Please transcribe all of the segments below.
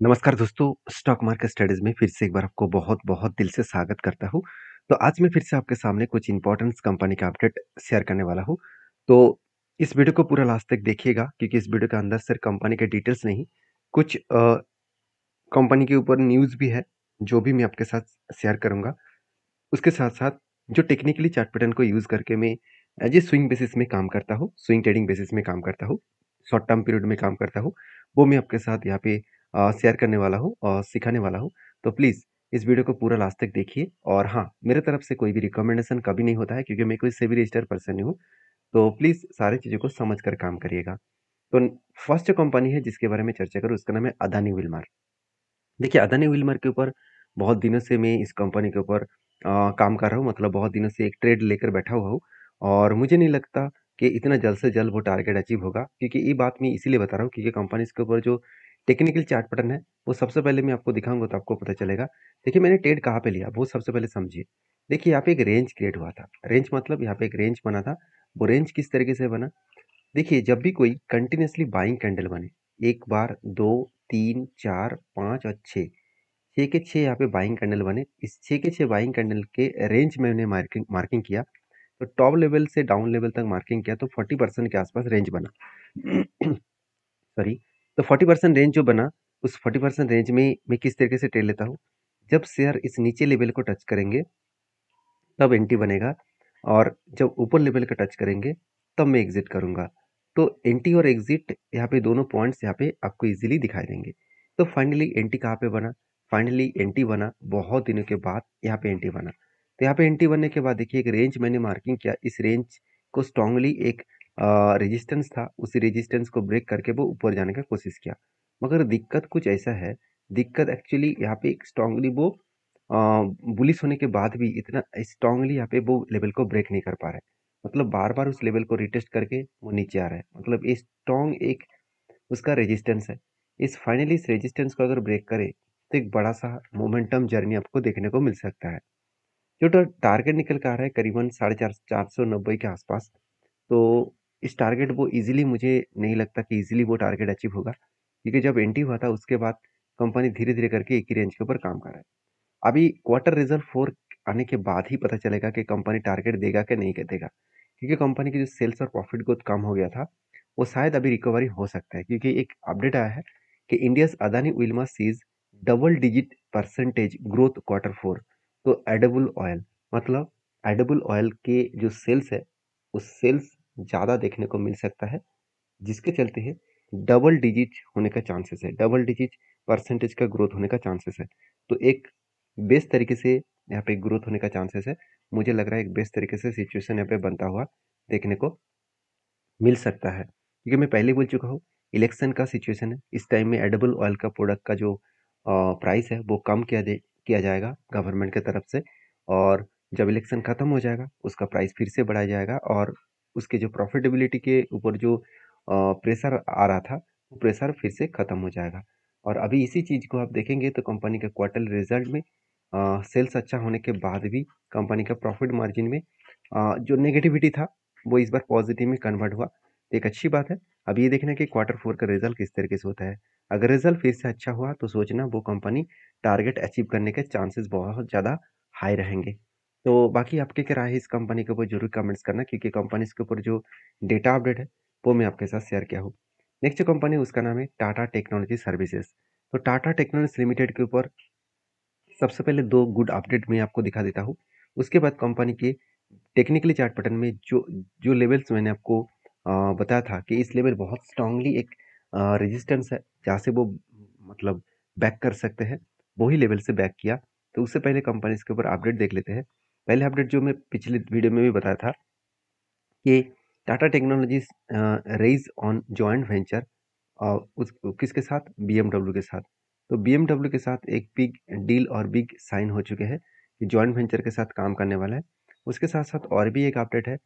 नमस्कार दोस्तों, stock market studies में फिर से एक बार आपको बहुत-बहुत दिल से स्वागत करता हूँ। तो आज मैं फिर से आपके सामने कुछ इम्पोर्टेंट्स कंपनी का अपडेट शेयर करने वाला हूँ। तो इस वीडियो को पूरा लास्ट तक देखिएगा क्योंकि इस वीडियो के अंदर सिर्फ कंपनी के डिटेल्स नहीं, कुछ कंपनी के ऊपर न्यूज़ भी है, जो भी मैं आपके साथ शेयर करूँगा। उसके साथ-साथ जो टेक्निकली चार्ट पैटर्न को यूज़ करके मैं एज़ ए स्विंग बेसिस में काम करता हूँ, स्विंग ट्रेडिंग बेसिस में काम करता हूँ, शॉर्ट टर्म पीरियड में काम करता हूँ, वो मैं आपके साथ यहाँ पे शेयर करने वाला हूँ और सिखाने वाला हूँ। तो प्लीज़ इस वीडियो को पूरा लास्ट तक देखिए और हाँ, मेरे तरफ से कोई भी रिकमेंडेशन कभी नहीं होता है क्योंकि मैं कोई सेबी रजिस्टर्ड पर्सन नहीं हूँ, तो प्लीज़ सारी चीज़ों को समझ कर काम करिएगा। तो फर्स्ट जो कंपनी है जिसके बारे में चर्चा करूँ उसका नाम है अदानी विल्मर। देखिए, अदानी विल्मर के ऊपर बहुत दिनों से मैं इस कंपनी के ऊपर काम कर रहा हूँ, मतलब बहुत दिनों से एक ट्रेड लेकर बैठा हुआ हूँ और मुझे नहीं लगता कि इतना जल्द से जल्द वो टारगेट अचीव होगा, क्योंकि ये बात मैं इसीलिए बता रहा हूँ क्योंकि कंपनीज के ऊपर जो टेक्निकल चार्ट पैटर्न है, वो सबसे पहले मैं आपको दिखाऊंगा तो आपको पता चलेगा। देखिए, मैंने ट्रेड कहाँ पे लिया वो सबसे पहले समझिए। देखिए, यहाँ पे एक रेंज क्रिएट हुआ था। रेंज मतलब यहाँ पे एक रेंज बना था। वो रेंज किस तरीके से बना? देखिए, जब भी कोई कंटिन्यूअसली बाइंग कैंडल बने, एक बार, दो, तीन, चार, पाँच और छः, 6 के 6 यहाँ पे बाइंग कैंडल बने। इस 6 के 6 बाइंग कैंडल के रेंज में मैंने मार्किंग मार्किंग किया। तो टॉप लेवल से डाउन लेवल तक मार्किंग किया तो 40% के आसपास रेंज बना। सॉरी। तो 40% रेंज जो बना, उस 40% रेंज में मैं किस तरीके से ट्रेड लेता हूँ, जब शेयर इस नीचे लेवल को टच करेंगे तब एंट्री बनेगा और जब ऊपर लेवल का टच करेंगे तब मैं एग्जिट करूंगा। तो एंट्री और एग्जिट यहाँ पे दोनों पॉइंट्स यहाँ पे आपको इजीली दिखाई देंगे। तो फाइनली एंट्री कहाँ पे बना? फाइनली एंट्री बना बहुत दिनों के बाद, यहाँ पे एंट्री बना। तो यहाँ पे एंट्री बनने के बाद देखिए एक रेंज मैंने मार्किंग किया। इस रेंज को स्ट्रांगली एक रेजिस्टेंस था, उसी रेजिस्टेंस को ब्रेक करके वो ऊपर जाने का कोशिश किया। मगर दिक्कत कुछ ऐसा है, दिक्कत एक्चुअली यहाँ पे स्ट्रांगली वो बुलिश होने के बाद भी इतना स्ट्रांगली यहाँ पे वो लेवल को ब्रेक नहीं कर पा रहा है। मतलब बार बार उस लेवल को रिटेस्ट करके वो नीचे आ रहा है। मतलब ये स्ट्रांग एक उसका रेजिस्टेंस है। इस फाइनली इस रेजिस्टेंस को अगर ब्रेक करे तो एक बड़ा सा मोमेंटम जर्नी आपको देखने को मिल सकता है। जो टारगेट निकल कर आ रहा है करीबन 450 के आसपास। तो इस टारगेट वो इजीली, मुझे नहीं लगता कि इजीली वो टारगेट अचीव होगा, क्योंकि जब एंट्री हुआ था उसके बाद कंपनी धीरे धीरे करके एक ही रेंज के ऊपर काम कर रहा है। अभी क्वार्टर रिजल्ट 4 आने के बाद ही पता चलेगा कि कंपनी टारगेट देगा कि नहीं देगा, क्योंकि कंपनी की जो सेल्स और प्रॉफिट ग्रोथ कम हो गया था, वो शायद अभी रिकवरी हो सकता है, क्योंकि एक अपडेट आया है कि India's Adani Wilmar sees double digit percentage growth quarter 4। तो एडेबल ऑयल, मतलब एडेबल ऑयल के जो सेल्स है, उस सेल्स ज़्यादा देखने को मिल सकता है, जिसके चलते है डबल डिजिट होने का चांसेस है, डबल डिजिट परसेंटेज का ग्रोथ होने का चांसेस है। तो एक बेस्ट तरीके से यहाँ पे ग्रोथ होने का चांसेस है। मुझे लग रहा है एक बेस्ट तरीके से सिचुएशन यहाँ पे बनता हुआ देखने को मिल सकता है, क्योंकि मैं पहले बोल चुका हूँ इलेक्शन का सिचुएशन है। इस टाइम में एडिबल ऑयल का प्रोडक्ट का जो प्राइस है वो कम किया जाएगा गवर्नमेंट की तरफ से, और जब इलेक्शन खत्म हो जाएगा उसका प्राइस फिर से बढ़ाया जाएगा और उसके जो प्रॉफिटेबिलिटी के ऊपर जो प्रेशर आ रहा था, वो प्रेशर फिर से खत्म हो जाएगा। और अभी इसी चीज़ को आप देखेंगे तो कंपनी के क्वार्टर रिजल्ट में सेल्स अच्छा होने के बाद भी कंपनी का प्रॉफिट मार्जिन में जो नेगेटिविटी था वो इस बार पॉजिटिव में कन्वर्ट हुआ। तो एक अच्छी बात है। अब ये देखना कि क्वार्टर 4 का रिजल्ट किस तरीके से होता है। अगर रिजल्ट फिर से अच्छा हुआ तो सोचना वो कंपनी टारगेट अचीव करने के चांसेस बहुत ज़्यादा हाई रहेंगे। तो बाकी आपकी क्या राय है इस कंपनी के ऊपर जरूर कमेंट्स करना, क्योंकि कंपनी के ऊपर जो डेटा अपडेट है वो मैं आपके साथ शेयर किया हूँ। नेक्स्ट जो कंपनी है उसका नाम है टाटा टेक्नोलॉजी सर्विसेज। तो टाटा टेक्नोलॉजी लिमिटेड के ऊपर सबसे पहले दो गुड अपडेट मैं आपको दिखा देता हूँ। उसके बाद कंपनी के टेक्निकली चार्ट पैटर्न में जो जो लेवल्स मैंने आपको बताया था कि इस लेवल बहुत स्ट्रांगली एक रेजिस्टेंस है जहाँ से वो मतलब बैक कर सकते हैं, वही लेवल से बैक किया। तो उससे पहले कंपनी इसके ऊपर अपडेट देख लेते हैं। पहले अपडेट जो मैं पिछले वीडियो में भी बताया था कि Tata technologies raise on joint venture उस किसके साथ, BMW के साथ। तो BMW के साथ एक बिग डील और बिग साइन हो चुके हैं कि जॉइंट वेंचर के साथ काम करने वाला है। उसके साथ साथ और भी एक अपडेट है।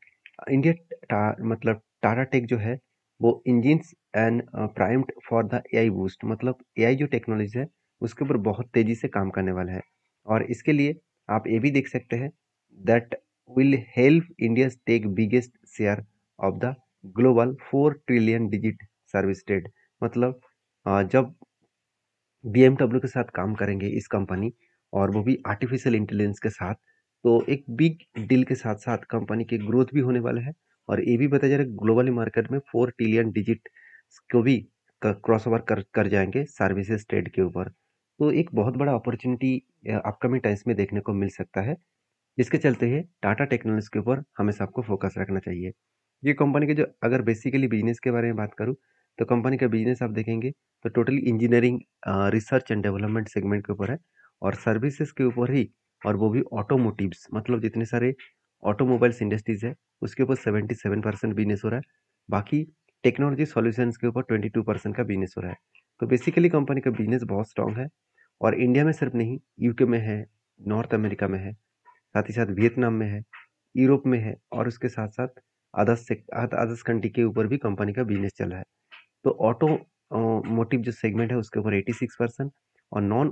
इंडिया मतलब टाटा टेक जो है वो engines and primed for the AI boost, मतलब AI जो टेक्नोलॉजी है उसके ऊपर बहुत तेजी से काम करने वाला है। और इसके लिए आप ये भी देख सकते हैं that will help India take biggest share of the global 4 trillion digit service trade. मतलब जब बीएमडब्ल्यू के साथ काम करेंगे इस कंपनी, और वो भी आर्टिफिशियल इंटेलिजेंस के साथ। तो एक बिग डील के साथ-साथ कंपनी की ग्रोथ भी होने वाला है, और ये भी बताया जा रहा है ग्लोबली मार्केट में 4 ट्रिलियन डिजिट को भी क्रॉस ओवर कर कर जाएंगे सर्विसेज ट्रेड के ऊपर। तो एक बहुत बड़ा अपॉर्चुनिटी अपकमिंग टाइम्स में देखने को मिल सकता है, जिसके चलते ही टाटा टेक्नोलॉजीज के ऊपर हमेशा आपको फोकस रखना चाहिए। ये कंपनी के जो अगर बेसिकली बिजनेस के बारे में बात करूँ, तो कंपनी का बिजनेस आप देखेंगे तो totally engineering, research and development segment के ऊपर है, और सर्विसेज के ऊपर ही, और वो भी ऑटोमोटिव्स, मतलब जितने सारे ऑटोमोबाइल्स इंडस्ट्रीज है उसके ऊपर 77% बिजनेस हो रहा है। बाकी टेक्नोलॉजी सॉल्यूशंस के ऊपर 22% का बिजनेस हो रहा है। तो बेसिकली कंपनी का बिजनेस बहुत स्ट्रांग है, और इंडिया में सिर्फ नहीं, यूके में है, नॉर्थ अमेरिका में है, साथ ही साथ वियतनाम में है, यूरोप में है, और उसके साथ साथ अदर्स कंट्री के ऊपर भी कंपनी का बिजनेस चल रहा है। तो ऑटो मोटिव जो सेगमेंट है उसके ऊपर 86%, और नॉन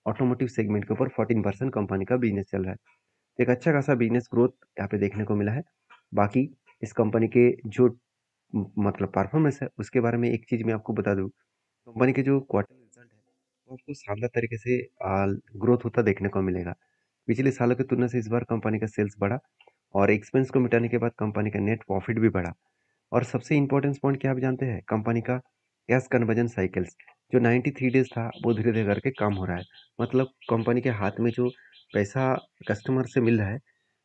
ऑटोमोटिव सेगमेंट के ऊपर 14% कंपनी का बिजनेस चल रहा है। तो एक अच्छा खासा बिजनेस ग्रोथ यहाँ पे देखने को मिला है। बाकी इस कंपनी के जो मतलब परफॉर्मेंस है उसके बारे में एक चीज़ मैं आपको बता दूँ, कंपनी के जो क्वार्टर रिजल्ट है वो आपको शानदार तरीके से ग्रोथ होता देखने को मिलेगा। पिछले सालों की तुलना से इस बार कंपनी का सेल्स बढ़ा, और एक्सपेंस को मिटाने के बाद कंपनी का नेट प्रॉफिट भी बढ़ा। और सबसे इंपॉर्टेंट पॉइंट क्या आप जानते हैं, कंपनी का कैश कन्वर्जन साइकिल्स जो 93 डेज था वो धीरे धीरे करके कम हो रहा है। मतलब कंपनी के हाथ में जो पैसा कस्टमर से मिल रहा है,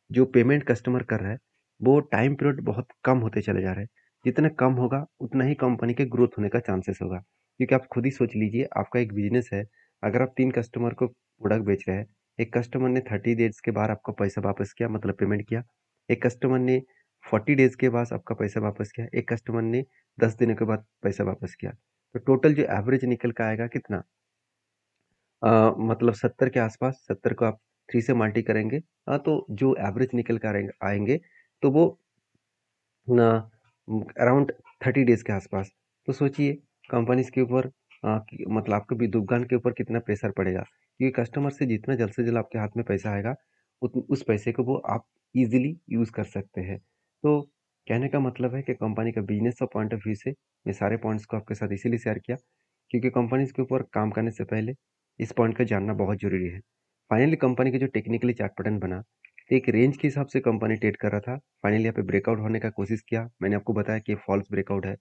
जो पेमेंट कस्टमर कर रहा है, वो टाइम पीरियड बहुत कम होते चले जा रहे हैं। जितना कम होगा उतना ही कंपनी के ग्रोथ होने का चांसेस होगा, क्योंकि आप खुद ही सोच लीजिए, आपका एक बिजनेस है, अगर आप 3 कस्टमर को प्रोडक्ट बेच रहे हैं, एक कस्टमर ने 30 डेज के बाद आपका पैसा वापस किया, मतलब पेमेंट किया, एक कस्टमर ने 40 डेज के बाद आपका पैसा वापस किया, एक कस्टमर ने 10 दिनों के बाद पैसा वापस किया। तो टोटल जो एवरेज निकल के आएगा कितना, मतलब 70 के आसपास, 70 को आप 3 से मल्टी करेंगे, तो जो एवरेज निकल कर आएंगे आएंगे, तो वो अराउंड 30 डेज के आसपास। तो सोचिए कंपनीज के ऊपर मतलब आपके भी दुकान के ऊपर कितना प्रेशर पड़ेगा, क्योंकि कस्टमर से जितना जल्द से जल्द आपके हाथ में पैसा आएगा, उस पैसे को वो आप इजीली यूज़ कर सकते हैं। तो कहने का मतलब है कि कंपनी का बिजनेस का पॉइंट ऑफ व्यू से मैं सारे पॉइंट्स को आपके साथ इसीलिए शेयर किया, क्योंकि कंपनीज के ऊपर काम करने से पहले इस पॉइंट को जानना बहुत ज़रूरी है। फाइनली कंपनी का जो टेक्निकली चार्ट पैटर्न बना, तो एक रेंज के हिसाब से कंपनी ट्रेड कर रहा था। फाइनली यहाँ पे ब्रेकआउट होने का कोशिश किया, मैंने आपको बताया कि फॉल्स ब्रेकआउट है।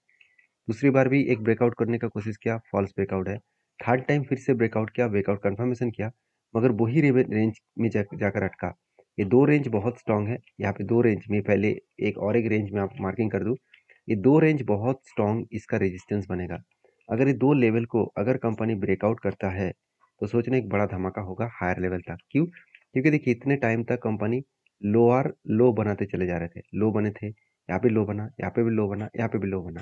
दूसरी बार भी एक ब्रेकआउट करने का कोशिश किया, फॉल्स ब्रेकआउट है। थर्ड टाइम फिर से ब्रेकआउट किया, ब्रेकआउट कंफर्मेशन किया, मगर वही रेंज में जाकर अटका। ये दो रेंज बहुत स्ट्रांग है, यहाँ पे दो रेंज में पहले एक और एक रेंज में आप मार्किंग कर दूँ, ये दो रेंज बहुत स्ट्रांग इसका रेजिस्टेंस बनेगा। अगर ये दो लेवल को अगर कंपनी ब्रेकआउट करता है, तो सोचना एक बड़ा धमाका होगा हायर लेवल तक। क्यों? क्योंकि देखिए इतने टाइम तक कंपनी लोअर लो बनाते चले जा रहे थे, लो बने थे, यहाँ पे लो बना, यहाँ पे भी लो बना, यहाँ पे भी लो बना,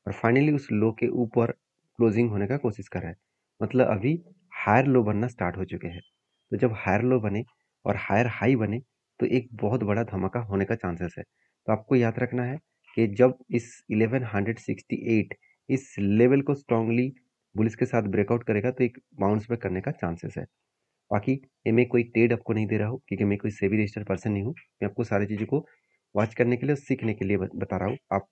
और फाइनली उस लो के ऊपर क्लोजिंग होने का कोशिश कर रहा है। मतलब अभी हायर लो बनना स्टार्ट हो चुके हैं। तो जब हायर लो बने और हायर हाई बने, तो एक बहुत बड़ा धमाका होने का चांसेस है। तो आपको याद रखना है कि जब इस 1168 इस लेवल को स्ट्रांगली बुलिस के साथ ब्रेकआउट करेगा, तो एक बाउंस बैक करने का चांसेस है। बाकी ये मैं कोई ट्रेड आपको नहीं दे रहा हूँ, क्योंकि मैं कोई सेबी रजिस्टर्ड पर्सन नहीं हूँ। मैं आपको सारी चीज़ों को वॉच करने के लिए और सीखने के लिए बता रहा हूँ। आप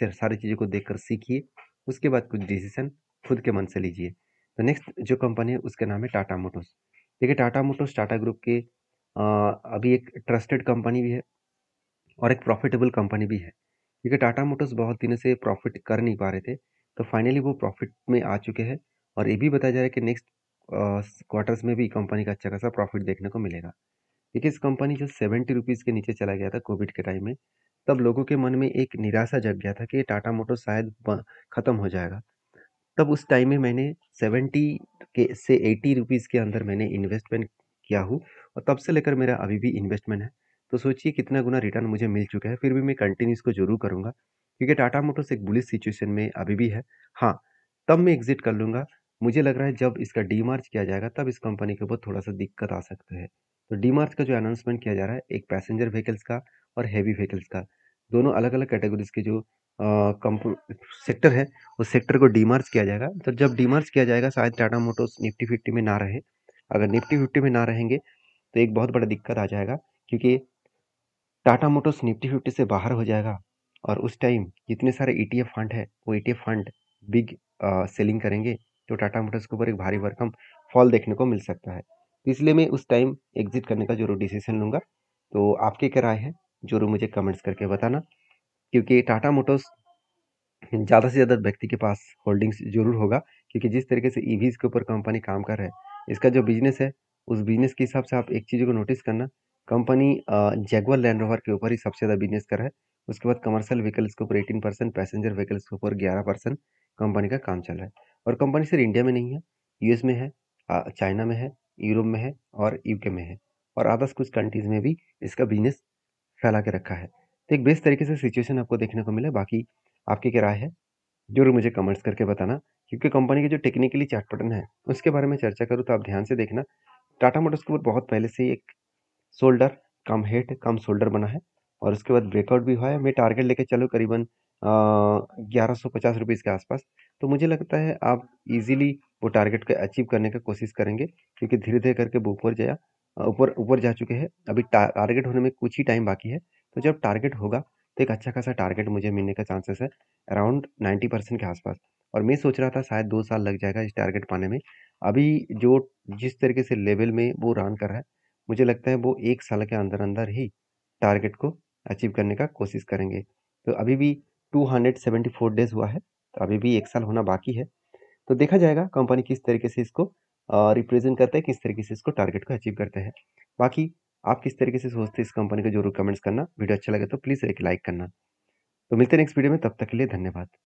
सारी चीज़ों को देखकर सीखिए, उसके बाद कुछ डिसीजन खुद के मन से लीजिए। तो नेक्स्ट जो कंपनी है उसका नाम है टाटा मोटर्स। देखिए टाटा मोटर्स टाटा ग्रुप के अभी एक ट्रस्टेड कंपनी भी है, और एक प्रॉफिटेबल कंपनी भी है, क्योंकि टाटा मोटर्स बहुत दिनों से प्रॉफिट कर नहीं पा रहे थे। तो फाइनली वो प्रॉफिट में आ चुके हैं, और ये भी बताया जा रहा है कि नेक्स्ट क्वार्टर्स में भी कंपनी का अच्छा खासा प्रॉफिट देखने को मिलेगा। देखिए इस कंपनी जो 70 रुपीज़ के नीचे चला गया था कोविड के टाइम में, तब लोगों के मन में एक निराशा जग गया था कि टाटा मोटर्स शायद खत्म हो जाएगा। तब उस टाइम में मैंने 70 के से 80 रुपीज़ के अंदर मैंने इन्वेस्टमेंट किया हूँ, और तब से लेकर मेरा अभी भी इन्वेस्टमेंट है। तो सोचिए कितना गुना रिटर्न मुझे मिल चुका है, फिर भी मैं कंटिन्यू इसको ज़रूर करूँगा, क्योंकि टाटा मोटर्स एक बुलिश सिचुएशन में अभी भी है। हाँ, तब मैं एग्ज़िट कर लूँगा। मुझे लग रहा है जब इसका डीमार्ज किया जाएगा तब इस कंपनी के ऊपर थोड़ा-सा दिक्कत आ सकता है। तो डीमार्ज का जो अनाउंसमेंट किया जा रहा है, एक पैसेंजर व्हीकल्स का और हेवी व्हीकल्स का, दोनों अलग-अलग कैटेगरीज़ के जो कंप सेक्टर है, उस सेक्टर को डीमर्ज किया जाएगा। तो जब डीमर्ज किया जाएगा शायद टाटा मोटर्स निफ्टी 50 में ना रहे। अगर निफ्टी 50 में ना रहेंगे तो एक बहुत बड़ा दिक्कत आ जाएगा, क्योंकि टाटा मोटर्स निफ्टी 50 से बाहर हो जाएगा, और उस टाइम जितने सारे ईटीएफ फंड है वो ईटीएफ फंड बिग सेलिंग करेंगे, तो टाटा मोटर्स के ऊपर एक भारी भरकम फॉल देखने को मिल सकता है। तो इसलिए मैं उस टाइम एग्ज़िट करने का ज़रूर डिसीज़न लूँगा। तो आपकी क्या राय है? ज़रूर मुझे कमेंट्स करके बताना, क्योंकि टाटा मोटर्स ज़्यादा से ज़्यादा व्यक्ति के पास होल्डिंग्स ज़रूर होगा, क्योंकि जिस तरीके से ईवीज़ के ऊपर कंपनी काम कर रहा है, इसका जो बिज़नेस है, उस बिज़नेस के हिसाब से आप एक चीज़ को नोटिस करना, कंपनी जैगुआर लैंड रोवर के ऊपर ही सबसे ज़्यादा बिज़नेस कर रहा है। उसके बाद कमर्शियल व्हीकल्स के ऊपर 18%, पैसेंजर व्हीकल्स के ऊपर 11% कंपनी का काम चल रहा है। और कंपनी सिर्फ इंडिया में नहीं है, यूएस में है, चाइना में है, यूरोप में है और यूके में है, और अदर्स कुछ कंट्रीज़ में भी इसका बिज़नेस फैला के रखा है। तो एक बेस्ट तरीके से सिचुएशन आपको देखने को मिला। बाकी आपकी क्या राय है? ज़रूर मुझे कमेंट्स करके बताना, क्योंकि कंपनी के जो टेक्निकली चार्ट पैटर्न है, उसके बारे में चर्चा करूँ तो आप ध्यान से देखना। टाटा मोटर्स के ऊपर बहुत पहले से ही एक शोल्डर कम हेड कम शोल्डर बना है, और उसके बाद ब्रेकआउट भी हुआ है। मैं टारगेट लेके चलूँ करीबन 1150 रुपीज़ के आसपास। तो मुझे लगता है आप इजीली वो टारगेट को अचीव करने का कोशिश करेंगे, क्योंकि धीरे धीरे करके वो ऊपर ऊपर जा चुके हैं। अभी टारगेट होने में कुछ ही टाइम बाकी है। तो जब टारगेट होगा तो एक अच्छा खासा टारगेट मुझे मिलने का चांसेस है अराउंड 90% के आसपास। और मैं सोच रहा था शायद 2 साल लग जाएगा इस टारगेट पाने में। अभी जो जिस तरीके से लेवल में वो रन कर रहा है, मुझे लगता है वो 1 साल के अंदर अंदर ही टारगेट को अचीव करने का कोशिश करेंगे। तो अभी भी 274 डेज हुआ है, तो अभी भी 1 साल होना बाकी है। तो देखा जाएगा कंपनी किस तरीके से इसको रिप्रेजेंट करता है, किस तरीके से इसको टारगेट को अचीव करते हैं। बाकी आप किस तरीके से सोचते हैं इस कंपनी को, जरूर कमेंट्स करना। वीडियो अच्छा लगे तो प्लीज़ एक लाइक करना। तो मिलते हैं नेक्स्ट वीडियो में, तब तक के लिए धन्यवाद।